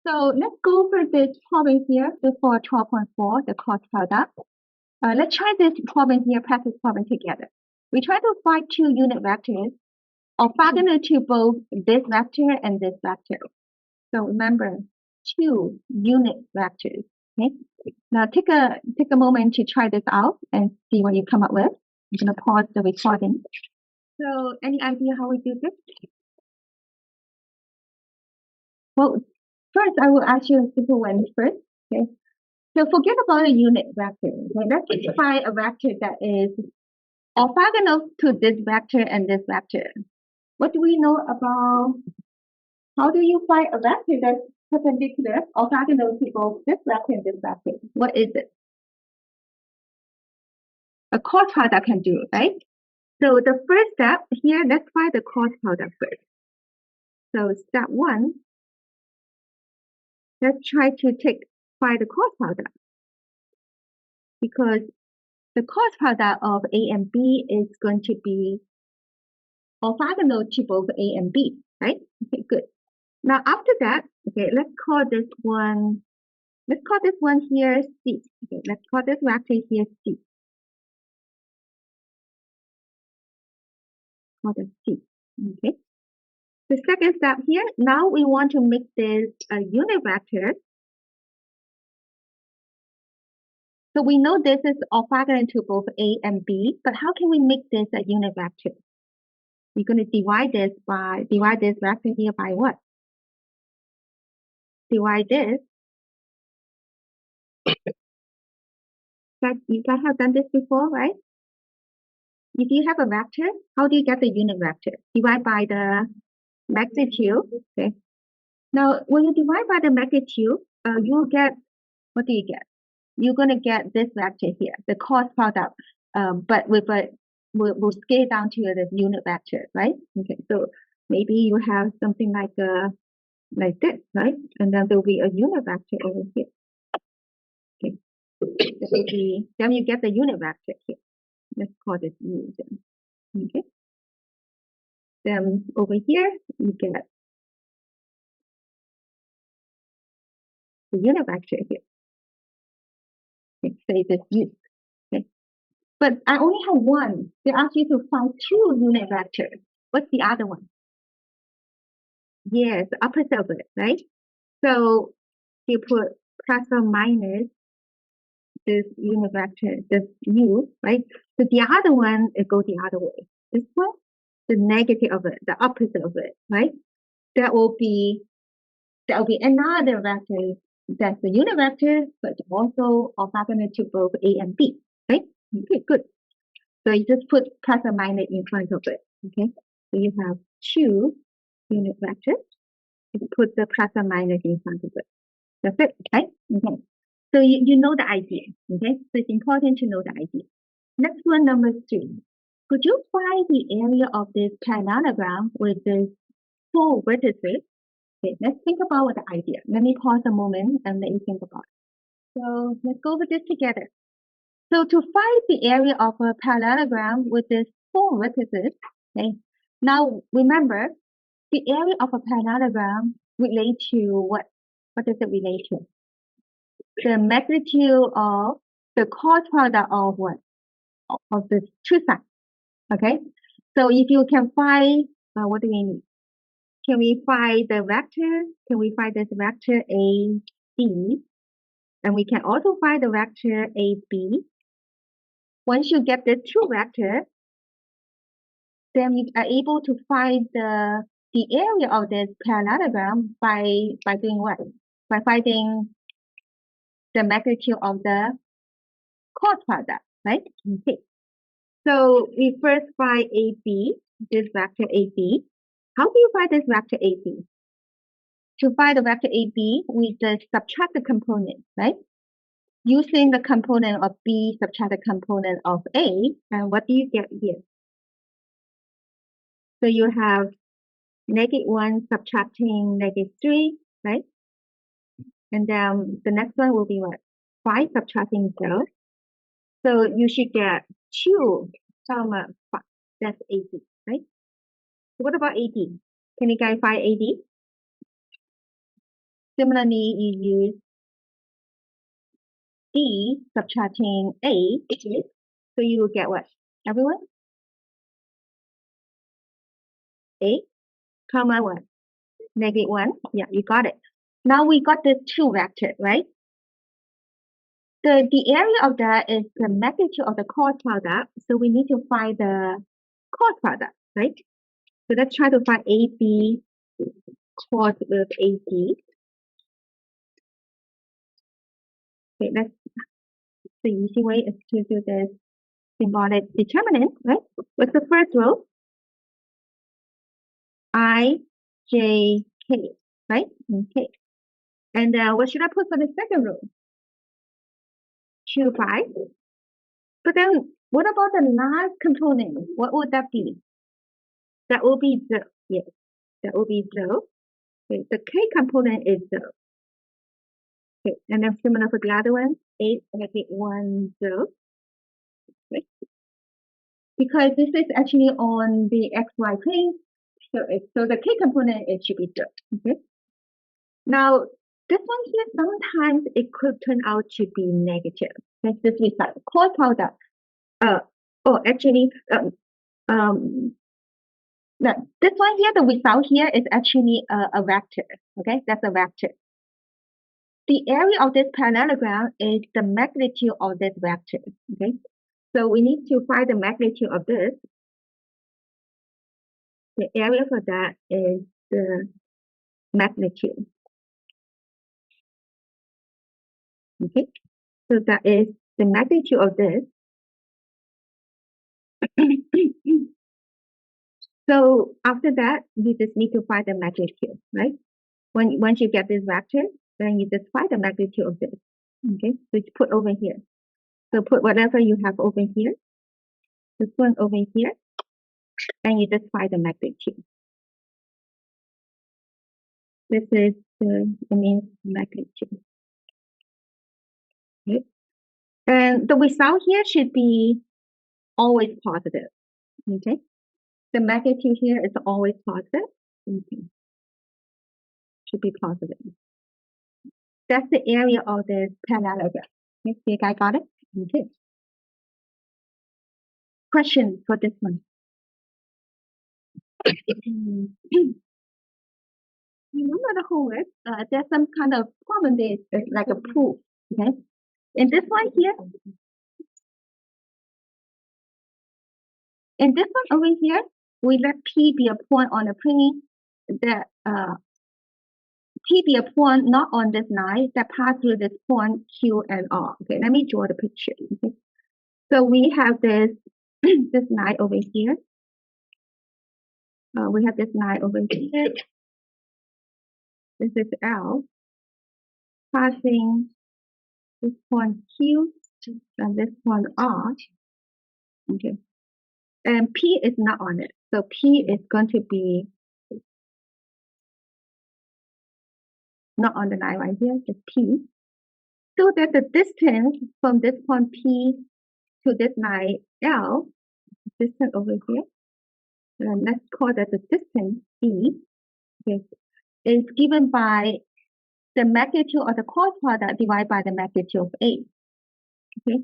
So let's go for this problem here before 12.4, the cross product. Let's try this problem here, practice problem together. We try to find two unit vectors orthogonal to both this vector and this vector. So remember, two unit vectors. Okay. Now take a moment to try this out and see what you come up with. I'm gonna pause the recording. So any idea how we do this? Well, first I will ask you a simple one first. Okay. So forget about a unit vector. Okay? Let's just find a vector that is orthogonal to this vector and this vector. What do we know about how do you find a vector that's perpendicular, orthogonal to both this vector and this vector? What is it? A cross product can do, right? So the first step here, let's find the cross product first. So step one, let's try to find the cross product, because the cross product of A and B is going to be orthogonal to both A and B, right? Okay, good. Now after that, okay, let's call this one here C. Okay, let's call this vector here C. Call this C. Okay. The second step here, now we want to make this a unit vector. So we know this is orthogonal to both A and B, but how can we make this a unit vector? We're going to divide this vector here by what? Divide this. You guys have done this before, right? If you have a vector, how do you get the unit vector? Divide by the magnitude. Okay. Now, when you divide by the magnitude, you get, what do you get? You're going to get this vector here, the cross product, but we'll scale down to the unit vector, right? Okay, so maybe you have something like this, right? And then there'll be a unit vector over here. Okay, then you get the unit vector here. Let's call this U then. Okay. Then over here you get the unit vector here. Okay, say this U. Okay. But I only have one. They ask you to find two unit vectors. What's the other one? Yes, opposite of it, right? So you put plus or minus this unit vector, this U, right? So the other one, it goes the other way. This one, the negative of it, the opposite of it, right? That will be another vector that's the unit vector, but also orthogonal to both A and B, right? Okay, good. So you just put plus or minus in front of it, okay? So you have two unit vectors. You put the plus or minus in front of it. That's it, right? Okay. So you know the idea, okay? So it's important to know the idea. Next one, number 3. Could you find the area of this parallelogram with this 4 vertices? Okay, let's think about what the idea. Let me pause a moment and let you think about it. So let's go over this together. So to find the area of a parallelogram with this 4 vertices, okay, now remember, the area of a parallelogram relates to what? What does it relate to? The magnitude of the cross product of what? Of the two sides. Okay. So if you can find, what do we need? Can we find the vector? Can we find this vector AC? And we can also find the vector AB. Once you get the two vectors, then you are able to find the area of this parallelogram by doing what? By finding the magnitude of the cross product, right? Okay. So we first find AB, this vector AB. How do you find this vector AB? To find the vector AB, we just subtract the component, right? Using the component of B, subtract the component of A, and what do you get here? So you have -1 subtracting -3, right? And then the next one will be what? 5 subtracting 0. So you should get 2 comma 5. That's AD, right? What about AD? Can you guys find AD? Similarly, you use D subtracting A, so you will get what? Everyone? A, comma what? -1. Yeah, you got it. Now we got the two vector, right? The area of that is the magnitude of the cross product, so we need to find the cross product, right? So let's try to find AB cross with AD. Okay, the easy way is to do this symbolic determinant, right? What's the first row? I, J, K, right? Okay. And what should I put for the second row? 2, 5. But then what about the last component? What would that be? That will be 0. Yes, that will be 0. Okay, the K component is 0. Okay, and then similar for the other one, 8, 1, 0. Okay. Because this is actually on the XY plane, so the K component, it should be 0. Okay. Now, this one here, sometimes it could turn out to be negative. That's this result. Cross product. Actually, this one here, the result here is actually a vector. Okay, that's a vector. The area of this parallelogram is the magnitude of this vector. Okay, so we need to find the magnitude of this. The area for that is the magnitude. Okay, so that is the magnitude of this. So after that, you just need to find the magnitude, right? Once you get this vector, then you just find the magnitude of this. Okay, so you put over here. So put whatever you have over here, this one over here, and you just find the magnitude. This is the mean magnitude. Okay. And the result here should be always positive. Okay. The magnitude here is always positive. Okay. Should be positive. That's the area of the parallelogram. Okay, you guys got it? Okay. Question for this one. Remember the homework? There's some kind of problem there, like a proof. Okay. In this one here, in this one over here, we let P be a point on the plane that P be a point not on this line that pass through this point Q and R. Okay, let me draw the picture. Okay. So we have this this line over here. We have this line over here. This is L passing this point Q and this point R. Okay. And P is not on it. So P is going to be not on the line right here, just P. So that the distance from this point P to this line L, distance over here, let's call that the distance E, okay, is given by the magnitude of the cross product divided by the magnitude of A. Okay,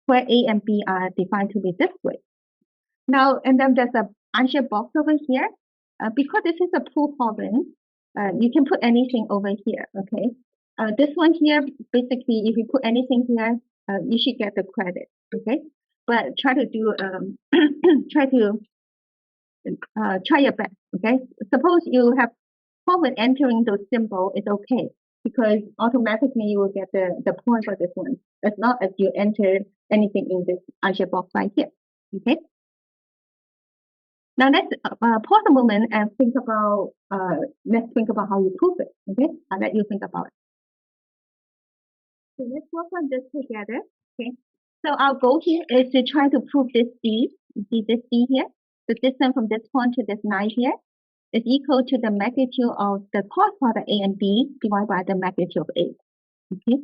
where A and B are defined to be this way. Now, and then there's a answer box over here. Because this is a proof problem, you can put anything over here. Okay, this one here, basically, if you put anything here, you should get the credit. Okay, but try to do try your best. Okay, suppose you have problem entering those symbols, it's okay because automatically you will get the point for this one as long as you enter anything in this answer box right here. Okay. Now let's pause a moment and think about how you prove it. Okay, I'll let you think about it. So let's work on this together. Okay. So our goal here is to try to prove this D. You see this D here? The distance from this point to this line here is equal to the magnitude of the cross product A and B divided by the magnitude of A. Okay.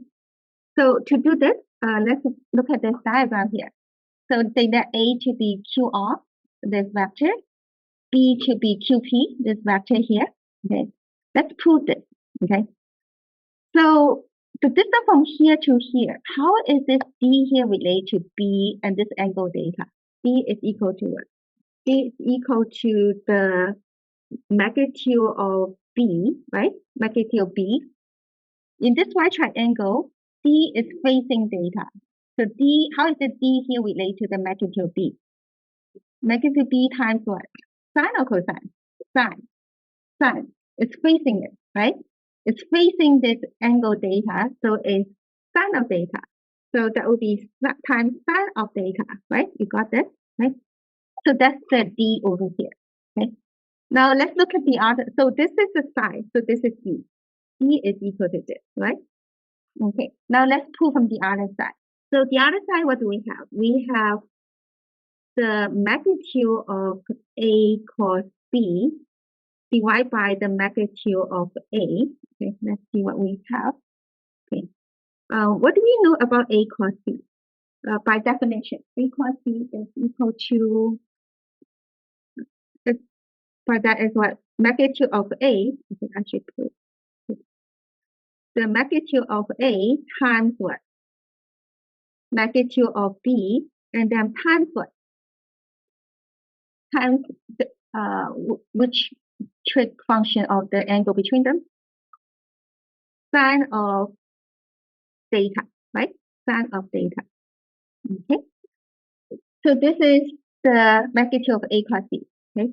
So to do this, let's look at this diagram here. So take that A to be QR, this vector, B to be QP, this vector here. Okay. Let's prove this. Okay. So the distance from here to here, how is this D here related to B and this angle theta? D is equal to what? D is equal to the magnitude of B, right? Magnitude of B. In this right triangle, D is facing theta. So D, how is the D here related to the magnitude of B? Magnitude B times what? Sine or cosine? Sine. Sine. It's facing it, right? It's facing this angle theta, so it's sine of theta. So that would be times sine of theta, right? You got that, right? So that's the D over here, okay? Now let's look at the other. So this is the side, so this is D. D is equal to this, right? Okay, now let's pull from the other side. So the other side, what do we have? We have the magnitude of A cos B divided by the magnitude of A. Okay, let's see what we have. Okay, what do we know about A cos B? By definition, A cos B is equal to, but that is what? Magnitude of A, okay, I should put the magnitude of A times what? Magnitude of B, and then times what? Times the, which trig function of the angle between them? Sine of theta, right? Sine of theta. Okay. So this is the magnitude of A cos B. Okay.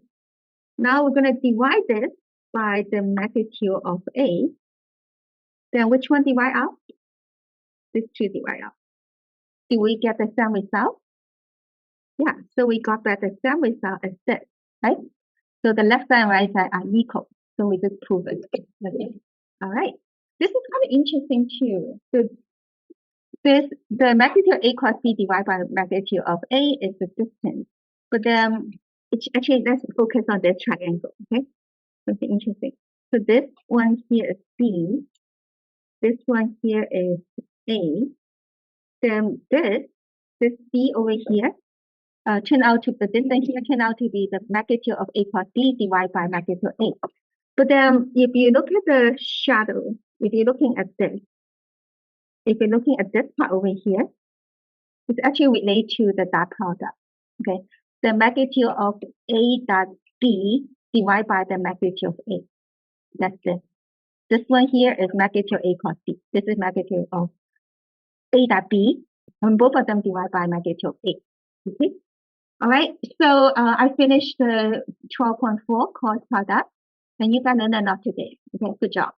Now we're going to divide this by the magnitude of A. Then which one divide out? These two divide out. Do we get the same result? Yeah, so we got that the same result as this, right? So the left side and right side are equal. So we just prove it. Okay. All right. This is kind of interesting too. So the magnitude of A cos B divided by the magnitude of A is the distance. But then actually let's focus on this triangle. Okay. Something interesting. So this one here is B. This one here is A. Then this B over here turn out to the distance here turn out to be the magnitude of A cos B divided by magnitude of A. But then if you look at the shadow, if you're looking at this, if you're looking at this part over here, it's actually related to the dot product. Okay, the magnitude of A dot B divided by the magnitude of A. That's this. This one here is magnitude A cos B. This is magnitude of A dot B, and both of them divided by magnitude of A. Okay. All right. So I finished the 12.4 cross product, and you can learn a lot today. Okay. Good job.